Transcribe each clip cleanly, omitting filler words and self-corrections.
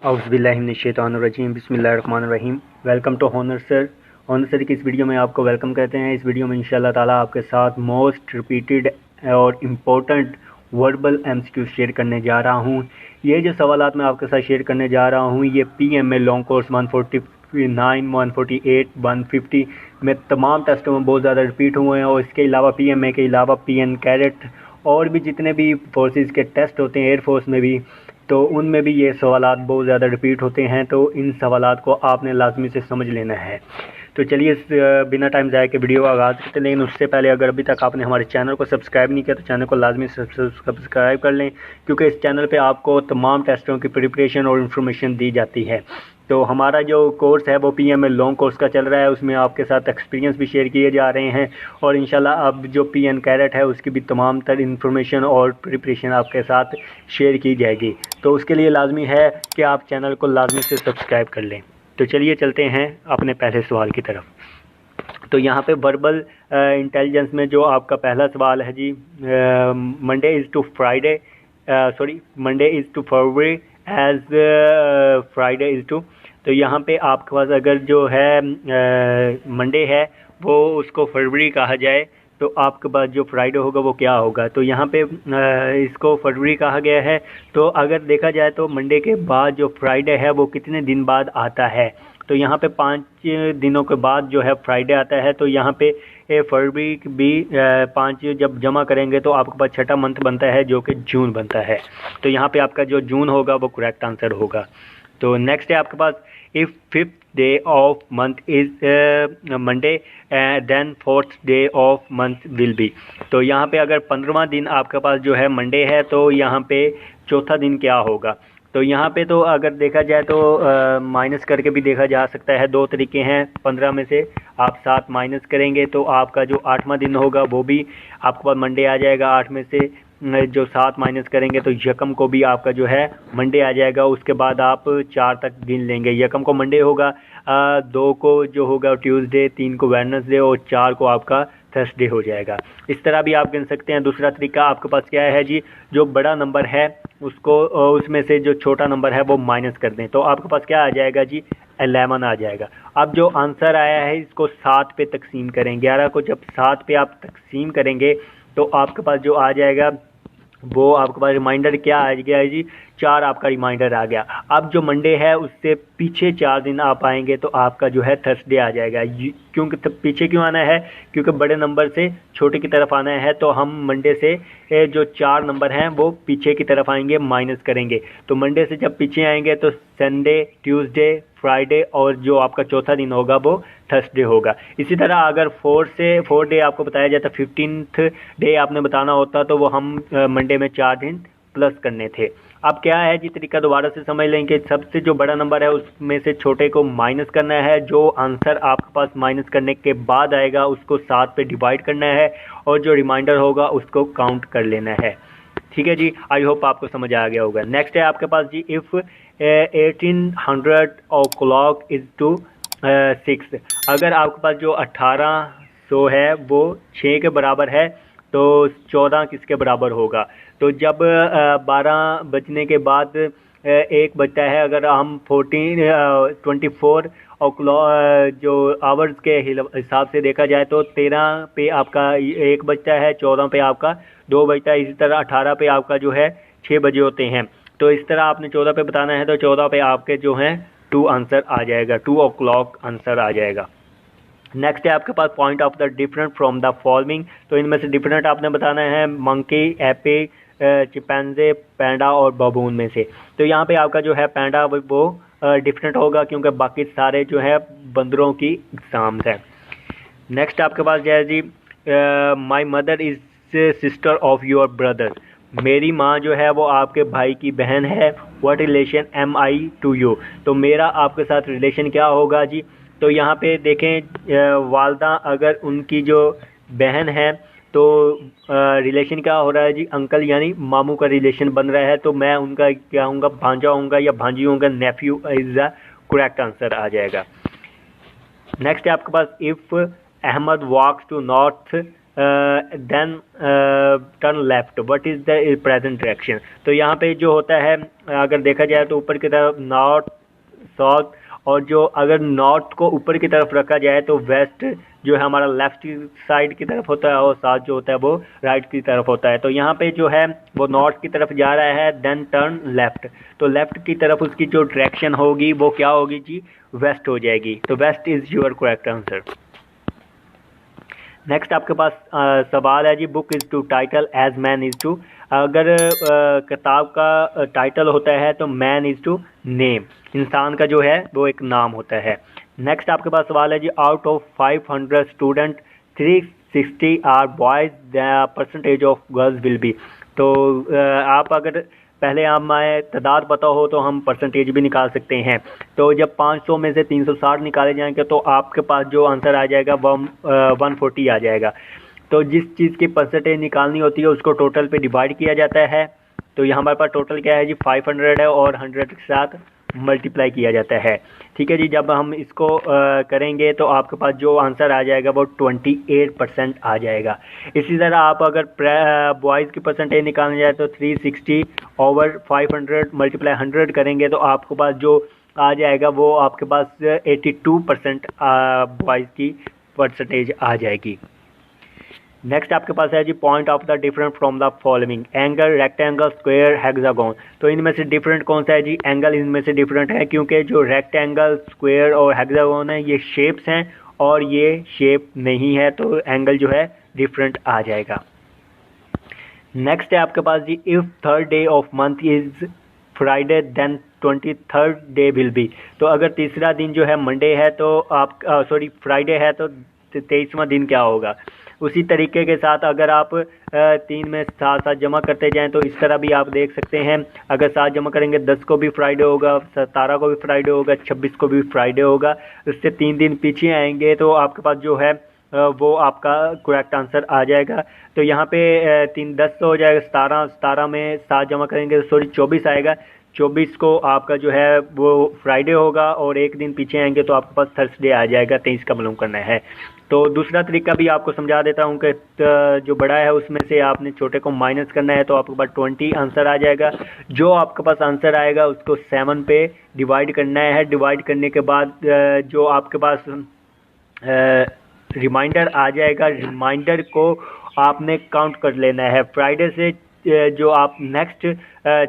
औज़ुबिल्लाहिमिनश्शैतानिर्रजीम बिस्मिल्लाहिर्रहमानिर्रहीम। Welcome to honour sir. Honour sir की इस वीडियो में आपको वेलकम कहते हैं। इस वीडियो में इंशाल्लाह ताला आपके साथ मोस्ट रिपीटेड और इम्पोर्टेंट वर्बल एमसीक्यू शेयर करने जा रहा हूँ। ये जो सवालात मैं आपके साथ शेयर करने जा रहा हूँ ये PMA लॉन्ग कोर्स 149, 148, 150 में तमाम टेस्टों में बहुत ज़्यादा रिपीट हुए हैं। और इसके अलावा PMA के अलावा PN कैडेट और भी जितने भी फोर्सेस के टेस्ट होते हैं एयरफोर्स में भी, तो उनमें भी ये सवालात बहुत ज़्यादा रिपीट होते हैं। तो इन सवालात को आपने लाजमी से समझ लेना है। तो चलिए बिना टाइम ज़ाया के वीडियो का आगाज़ करते हैं। लेकिन उससे पहले अगर अभी तक आपने हमारे चैनल को सब्सक्राइब नहीं किया तो चैनल को लाजमी सब्सक्राइब कर लें, क्योंकि इस चैनल पे आपको तमाम टेस्टों की प्रिपरेशन और इन्फॉर्मेशन दी जाती है। तो हमारा जो कोर्स है वो PMA लॉन्ग कोर्स का चल रहा है, उसमें आपके साथ एक्सपीरियंस भी शेयर किए जा रहे हैं और इंशाल्लाह अब जो PN कैडेट है उसकी भी तमाम तर इन्फॉर्मेशन और प्रिपरेशन आपके साथ शेयर की जाएगी। तो उसके लिए लाजमी है कि आप चैनल को लाजमी से सब्सक्राइब कर लें। तो चलिए चलते हैं अपने पहले सवाल की तरफ। तो यहाँ पे वर्बल इंटेलिजेंस में जो आपका पहला सवाल है जी, Monday is to Friday, Monday is to February as Friday is to. तो यहाँ पे आपके पास अगर जो है मंडे है वो उसको फरवरी कहा जाए तो आपके पास जो फ्राइडे होगा वो क्या होगा। तो यहाँ पे इसको फरवरी कहा गया है। तो अगर देखा जाए तो मंडे के बाद जो फ्राइडे है वो कितने दिन बाद आता है, तो यहाँ पे 5 दिनों के बाद जो है फ्राइडे आता है। तो यहाँ पे फरवरी भी 5 जब जमा करेंगे तो आपके पास छठा मंथ बनता है जो कि जून बनता है। तो यहाँ पे आपका जो जून होगा वो करेक्ट आंसर होगा। तो नेक्स्ट है आपके पास, if 5th day of month is Monday then 4th day of month will be. तो यहाँ पे अगर 15वां दिन आपके पास जो है मंडे है तो यहाँ पे चौथा दिन क्या होगा। तो यहाँ पे तो अगर देखा जाए तो माइनस करके भी देखा जा सकता है। 2 तरीके हैं। 15 में से आप 7 माइनस करेंगे तो आपका जो 8वां दिन होगा वो भी आपके पास मंडे आ जाएगा। 8 में से जो 7 माइनस करेंगे तो यकम को भी आपका जो है मंडे आ जाएगा। उसके बाद आप 4 तक गिन लेंगे। यकम को मंडे होगा, 2 को जो होगा ट्यूसडे, 3 को वेडनेसडे और 4 को आपका थर्सडे हो जाएगा। इस तरह भी आप गिन सकते हैं। दूसरा तरीका आपके पास क्या है जी, जो बड़ा नंबर है उसको उसमें से जो छोटा नंबर है वो माइनस कर दें तो आपके पास क्या आ जाएगा जी, 11 आ जाएगा। अब जो आंसर आया है इसको 7 पे तकसीम करें। 11 को जब 7 पे आप तकसीम करेंगे तो आपके पास जो आ जाएगा वो आपके पास रिमाइंडर क्या आ गया है जी, 4 आपका रिमाइंडर आ गया। अब जो मंडे है उससे पीछे 4 दिन आप आएंगे तो आपका जो है थर्सडे आ जाएगा। क्योंकि पीछे क्यों आना है, क्योंकि बड़े नंबर से छोटे की तरफ आना है। तो हम मंडे से जो 4 नंबर हैं वो पीछे की तरफ आएंगे, माइनस करेंगे। तो मंडे से जब पीछे आएंगे तो संडे, ट्यूसडे, फ्राइडे और जो आपका चौथा दिन होगा वो थर्सडे होगा। इसी तरह अगर 4 डे आपको बताया जाता, 15th डे आपने बताना होता तो वो हम मंडे में 4 दिन प्लस करने थे। अब क्या है जी, तरीका दोबारा से समझ लें कि सबसे जो बड़ा नंबर है उसमें से छोटे को माइनस करना है। जो आंसर आपके पास माइनस करने के बाद आएगा उसको 7 पे डिवाइड करना है और जो रिमाइंडर होगा उसको काउंट कर लेना है। ठीक है जी, आई होप आपको समझ आ गया होगा। नेक्स्ट है आपके पास जी, इफ़ 1800 o'clock इज़ टू 6। अगर आपके पास जो 1800 है वो 6 के बराबर है तो 14 किसके बराबर होगा। तो जब 12 बजने के बाद 1 बजता है, अगर हम 24 o'clock जो आवर्स के हिसाब से देखा जाए तो 13 पे आपका 1 बजता है, 14 पे आपका 2 बजता है। इसी तरह 18 पे आपका जो है 6 बजे होते हैं। तो इस तरह आपने 14 पे बताना है तो 14 पे आपके जो हैं 2 आंसर आ जाएगा, 2 o'clock आंसर आ जाएगा। नेक्स्ट है आपके पास, point of the different from the following. तो इनमें से डिफरेंट आपने बताना है मंकी, एपी, चिंपैंजी, पैंडा और बबून में से। तो यहाँ पे आपका जो है पैंडा वो डिफरेंट होगा क्योंकि बाकी सारे जो है बंदरों की एग्जाम्स हैं। नेक्स्ट आपके पास जो है जी, my mother is sister of your brother. मेरी माँ जो है वो आपके भाई की बहन है। What relation am I to you. तो मेरा आपके साथ रिलेशन क्या होगा जी। तो यहाँ पे देखें, वालदा अगर उनकी जो बहन है तो रिलेशन क्या हो रहा है जी, अंकल यानी मामू का रिलेशन बन रहा है। तो मैं उनका क्या होऊंगा, भांजा होऊंगा या भांजी होऊंगा, nephew is the correct answer आ जाएगा। नेक्स्ट है आपके पास, if Ahmed walks to north then turn left, what is the present direction. तो यहाँ पे जो होता है अगर देखा जाए तो ऊपर की तरफ नॉर्थ, साउथ, और जो अगर नॉर्थ को ऊपर की तरफ रखा जाए तो वेस्ट जो है हमारा लेफ्ट साइड की तरफ होता है और साउथ जो होता है वो राइट की तरफ होता है। तो यहाँ पे जो है वो नॉर्थ की तरफ जा रहा है, देन टर्न लेफ्ट, तो लेफ्ट की तरफ उसकी जो डायरेक्शन होगी वो क्या होगी जी, वेस्ट हो जाएगी। तो west is your correct answer. Next आपके पास सवाल है जी, book is to title as man is to. अगर किताब का टाइटल होता है तो मैन इज़ टू नेम, इंसान का जो है वो एक नाम होता है। नेक्स्ट आपके पास सवाल है जी, out of 500 student 360 are boys, the percentage of girls will be. तो आप अगर पहले हमें तादाद पता हो तो हम परसेंटेज भी निकाल सकते हैं। तो जब 500 में से 360 निकाले जाएंगे तो आपके पास जो आंसर आ जाएगा वो 140 आ जाएगा। तो जिस चीज़ की परसेंटेज निकालनी होती है उसको टोटल पे डिवाइड किया जाता है। तो यहाँ हमारे पास टोटल क्या है जी, 500 है और 100 के साथ मल्टीप्लाई किया जाता है। ठीक है जी, जब हम इसको करेंगे तो आपके पास जो आंसर आ जाएगा वो 28% आ जाएगा। इसी तरह आप अगर बॉयज़ की परसेंटेज निकालने जाए तो 360 ओवर 500 मल्टीप्लाई 100 करेंगे तो आपके पास जो आ जाएगा वो आपके पास 82% बॉयज़ की परसेंटेज आ जाएगी। नेक्स्ट आपके पास है जी, point of the different from the following, angle, rectangle, square, hexagon. तो इनमें से डिफरेंट कौन सा है जी, एंगल इनमें से डिफरेंट है क्योंकि जो रेक्टेंगल, स्क्वायर और हेक्सागोन है ये शेप्स हैं और ये शेप नहीं है, तो एंगल जो है डिफरेंट आ जाएगा। नेक्स्ट है आपके पास जी, if third day of month is Friday then 23rd day will be. तो अगर तीसरा दिन जो है मंडे है तो आप फ्राइडे है तो 23वां दिन क्या होगा। उसी तरीके के साथ अगर आप 3 में 7 जमा करते जाएं तो इस तरह भी आप देख सकते हैं। अगर 7 जमा करेंगे 10 को भी फ्राइडे होगा, 17 को भी फ्राइडे होगा, 26 को भी फ्राइडे होगा। उससे 3 दिन पीछे आएंगे तो आपके पास जो है वो आपका करेक्ट आंसर आ जाएगा। तो यहाँ पे 3 10 हो जाएगा, 17 में 7 जमा करेंगे तो 24 आएगा। 24 को आपका जो है वो फ्राइडे होगा और एक दिन पीछे आएंगे तो आपके पास थर्सडे आ जाएगा। 23 का मालूम करना है। तो दूसरा तरीका भी आपको समझा देता हूँ कि जो बड़ा है उसमें से आपने छोटे को माइनस करना है तो आपके पास 20 आंसर आ जाएगा। जो आपके पास आंसर आएगा उसको 7 पे डिवाइड करना है। डिवाइड करने के बाद जो आपके पास रिमाइंडर आ जाएगा, रिमाइंडर को आपने काउंट कर लेना है। फ्राइडे से जो आप नेक्स्ट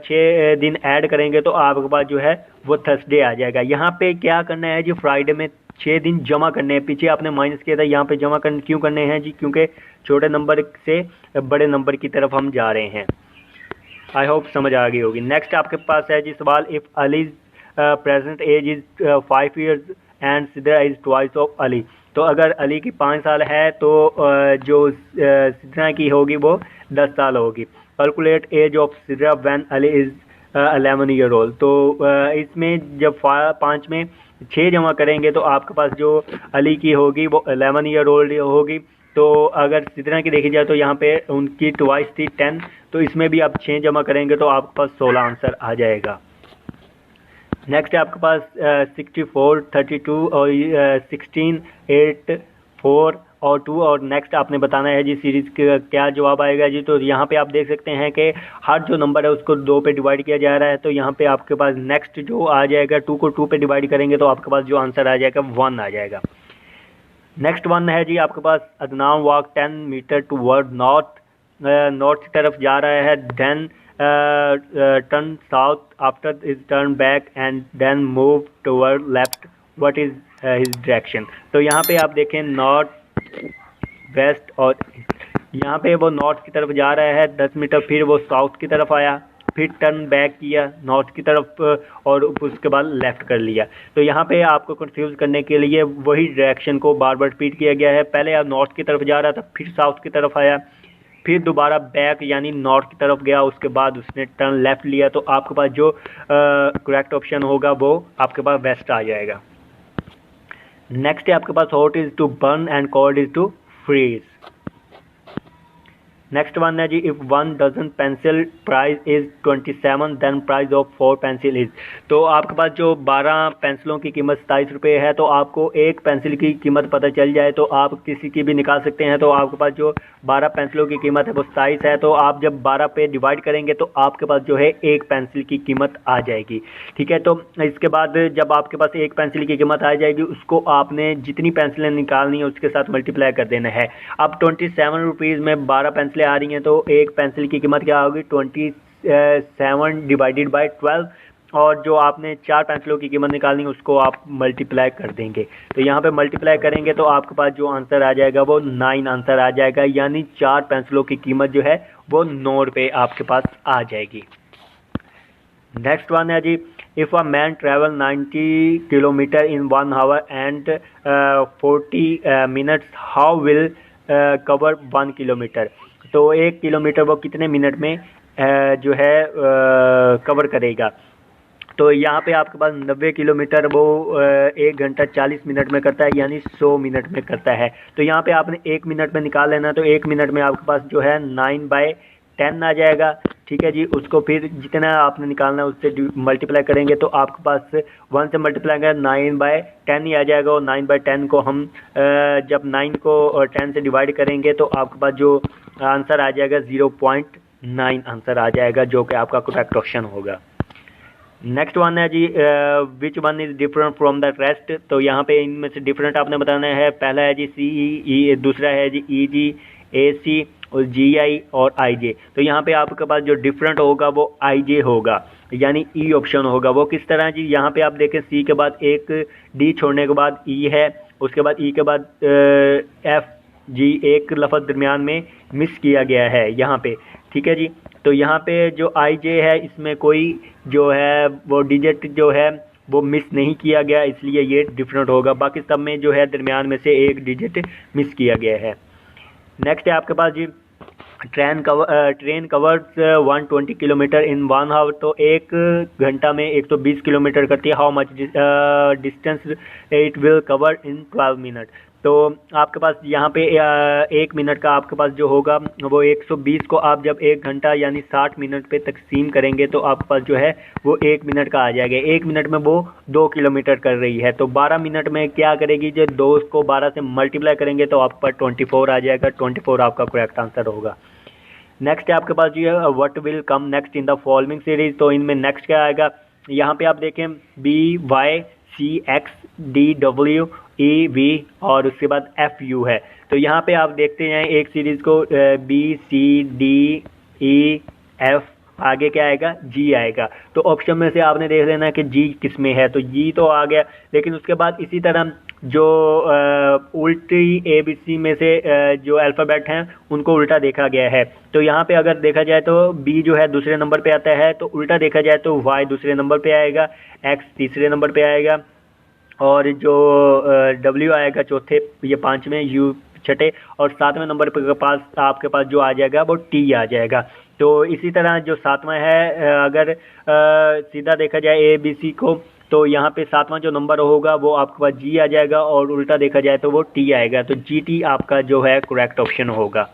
6 दिन ऐड करेंगे तो आपके पास जो है वो थर्सडे आ जाएगा। यहाँ पे क्या करना है जी, फ्राइडे में 6 दिन जमा करने हैं। पीछे आपने माइनस किया था, यहाँ पे जमा क्यों करने हैं जी, क्योंकि छोटे नंबर से बड़े नंबर की तरफ हम जा रहे हैं। आई होप समझ आ गई होगी। नेक्स्ट आपके पास है जी सवाल, if Ali present age is 5 years and Sidra is twice of Ali. तो अगर अली की 5 साल है तो जो सिद्रा की होगी वो 10 साल होगी। Calculate age of Sidra when Ali is 11 year old। तो इसमें जब 5 में 6 जमा करेंगे तो आपके पास जो अली की होगी वो 11 year old होगी। तो अगर सिद्रा की देखी जाए तो यहाँ पे उनकी ट्वाइस थी 10, तो इसमें भी आप 6 जमा करेंगे तो आपके पास 16 आंसर आ जाएगा। नेक्स्ट है आपके पास 64, 32 और 16, 8, 4 और 2। और नेक्स्ट आपने बताना है जी सीरीज़ का क्या जवाब आएगा जी। तो यहाँ पे आप देख सकते हैं कि हर जो नंबर है उसको 2 पे डिवाइड किया जा रहा है। तो यहाँ पे आपके पास नेक्स्ट जो आ जाएगा, 2 को 2 पे डिवाइड करेंगे तो आपके पास जो आंसर आ जाएगा 1 आ जाएगा। नेक्स्ट 1 है जी आपके पास, Adnan walk 10 metre toward north, north की तरफ जा रहा है। Then turn south, after is turn back and then move toward left, what is his direction. तो यहाँ पे आप देखें नॉर्थ, वेस्ट और यहाँ पे वो नॉर्थ की तरफ जा रहा है 10 मीटर, फिर वो साउथ की तरफ आया, फिर टर्न बैक किया नॉर्थ की तरफ और उसके बाद लेफ़्ट कर लिया। तो यहाँ पे आपको कंफ्यूज करने के लिए वही डायरेक्शन को बार बार रिपीट किया गया है। पहले आप नॉर्थ की तरफ जा रहा था, फिर साउथ की तरफ आया, फिर दोबारा बैक यानी नॉर्थ की तरफ गया, उसके बाद उसने टर्न लेफ़्ट लिया। तो आपके पास जो करेक्ट ऑप्शन होगा वो आपके पास वेस्ट आ जाएगा। नेक्स्ट है आपके पास, hot is to burn and cold is to freeze. Next one है जी, if 1 dozen pencil price is 27 then price of 4 pencil is. तो आपके पास जो 12 पेंसिलों की कीमत 27 रुपये है, तो आपको एक पेंसिल की कीमत पता चल जाए तो आप किसी की भी निकाल सकते हैं। तो आपके पास जो 12 पेंसिलों की कीमत है वो 27 है, तो आप जब 12 पे डिवाइड करेंगे तो आपके पास जो है एक पेंसिल की कीमत आ जाएगी। ठीक है, तो इसके बाद जब आपके पास एक पेंसिल की कीमत आ जाएगी, उसको आपने जितनी पेंसिलें निकालनी है उसके साथ मल्टीप्लाई कर देना है। अब 27 रुपीज़ में 12 पेंसिलें आ रही हैं, तो एक पेंसिल की कीमत क्या होगी, 27 डिवाइडेड बाय 12, और जो आपने 4 पेंसिलों की कीमत निकालनी है उसको आप मल्टीप्लाई कर देंगे। तो यहाँ पे मल्टीप्लाई करेंगे तो आपके पास जो आंसर आ जाएगा वो 9 आंसर आ जाएगा, यानी 4 पेंसिलों की कीमत जो है वो 9 रुपये आपके पास आ जाएगी। नेक्स्ट वन है जी, if a man travel 90 kilometre in 1 hour and 40 minutes, how will cover 1 kilometre. तो 1 किलोमीटर वो कितने मिनट में जो है कवर करेगा। तो यहाँ पे आपके पास 90 किलोमीटर वो 1 घंटा 40 मिनट में करता है, यानी 100 मिनट में करता है। तो यहाँ पे आपने 1 मिनट में निकाल लेना, तो 1 मिनट में आपके पास जो है 9/10 आ जाएगा। ठीक है जी, उसको फिर जितना आपने निकालना है उससे मल्टीप्लाई करेंगे, तो आपके पास 1 से मल्टीप्लाई करें 9/10 ही आ जाएगा। और 9/10 को हम जब 9 को 10 से डिवाइड करेंगे तो आपके पास जो आंसर आ जाएगा 0.9 आंसर आ जाएगा, जो कि आपका करेक्ट ऑप्शन होगा। नेक्स्ट वन है जी, which one is different from the rest. तो यहाँ पे इनमें से डिफरेंट आपने बताना है। पहला है जी CE, दूसरा है जी EG, AC और GI और IJ। तो यहाँ पे आपके पास जो डिफरेंट होगा वो IJ होगा, यानी E ऑप्शन होगा। वो किस तरह जी, यहाँ पे आप देखें C के बाद एक D छोड़ने के बाद E है, उसके बाद E के बाद FG, एक लफ्ज़ दरमियान में मिस किया गया है यहाँ पे। ठीक है जी, तो यहाँ पे जो IJ है इसमें कोई जो है वो डिजिट जो है वो मिस नहीं किया गया, इसलिए ये डिफरेंट होगा। बाकी सब में जो है दरमियान में से एक डिजिट मिस किया गया है। नेक्स्ट है आपके पास जी, train covers 120 kilometre in 1 hour. तो 1 घंटा में 120 किलोमीटर करती है। How much distance it will cover in 12 minute. तो आपके पास यहाँ पे 1 मिनट का आपके पास जो होगा वो 120 को आप जब 1 घंटा यानी 60 मिनट पे तकसीम करेंगे तो आपके पास जो है वो 1 मिनट का आ जाएगा। 1 मिनट में वो 2 किलोमीटर कर रही है, तो 12 मिनट में क्या करेगी, जो 2 को 12 से मल्टीप्लाई करेंगे तो आपके पास 24 आ जाएगा। 24 आपका करेक्ट आंसर होगा। नेक्स्ट है आपके पास जो है, what will come next in the following series. तो इनमें नेक्स्ट क्या आएगा, यहाँ पे आप देखें BYCXDWEV और उसके बाद FU है। तो यहाँ पे आप देखते हैं एक सीरीज को BCDEF, आगे क्या आएगा, G आएगा। तो ऑप्शन में से आपने देख लेना कि G किस में है, तो G तो आ गया। लेकिन उसके बाद इसी तरह जो उल्टी ABC में से जो अल्फ़ाबेट हैं उनको उल्टा देखा गया है। तो यहाँ पे अगर देखा जाए तो B जो है दूसरे नंबर पे आता है, तो उल्टा देखा जाए तो Y दूसरे नंबर पे आएगा, X तीसरे नंबर पे आएगा, और जो W आएगा चौथे, ये 5वें, U छठे, और 7वें नंबर पे पास आपके पास जो आ जाएगा वो T आ जाएगा। तो इसी तरह जो 7वां है, अगर सीधा देखा जाए ABC को, तो यहाँ पे 7वां जो नंबर होगा वो आपके पास G आ जाएगा, और उल्टा देखा जाए तो वो T आएगा। तो GT आपका जो है करेक्ट ऑप्शन होगा।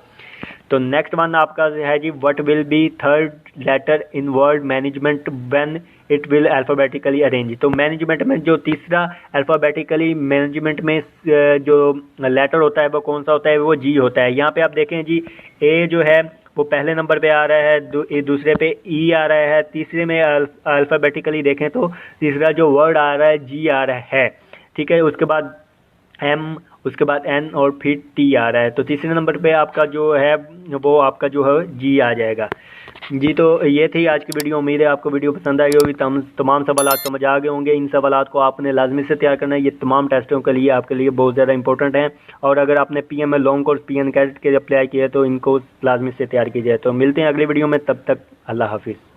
तो नेक्स्ट वन आपका है जी, what will be third letter in word management when it will alphabetically arrange. तो मैनेजमेंट में जो तीसरा अल्फ़ाबेटिकली मैनेजमेंट में जो लेटर होता है वो कौन सा होता है, वो G होता है। यहाँ पे आप देखें जी, A जो है वो पहले नंबर पे आ रहा है, दूसरे पे E आ रहा है, तीसरे में अल्फ़ाबेटिकली देखें तो तीसरा जो वर्ड आ रहा है G आ रहा है। ठीक है, उसके बाद M, उसके बाद N और फिर T आ रहा है। तो तीसरे नंबर पे आपका जो है वो आपका जो है G आ जाएगा जी। तो ये थी आज की वीडियो। उम्मीद है आपको वीडियो पसंद आई होगी। तमाम सवालात समझ आ गए होंगे। इन सवालात को आपने लाजमी से तैयार करना है। ये तमाम टेस्टों के लिए आपके लिए बहुत ज़्यादा इंपॉर्टेंट हैं। और अगर आपने PML long course PN cadet के अप्लाई किया है तो इनको लाजमी से तैयार कीजिए। तो मिलते हैं अगली वीडियो में, तब तक अल्लाह हाफिज़।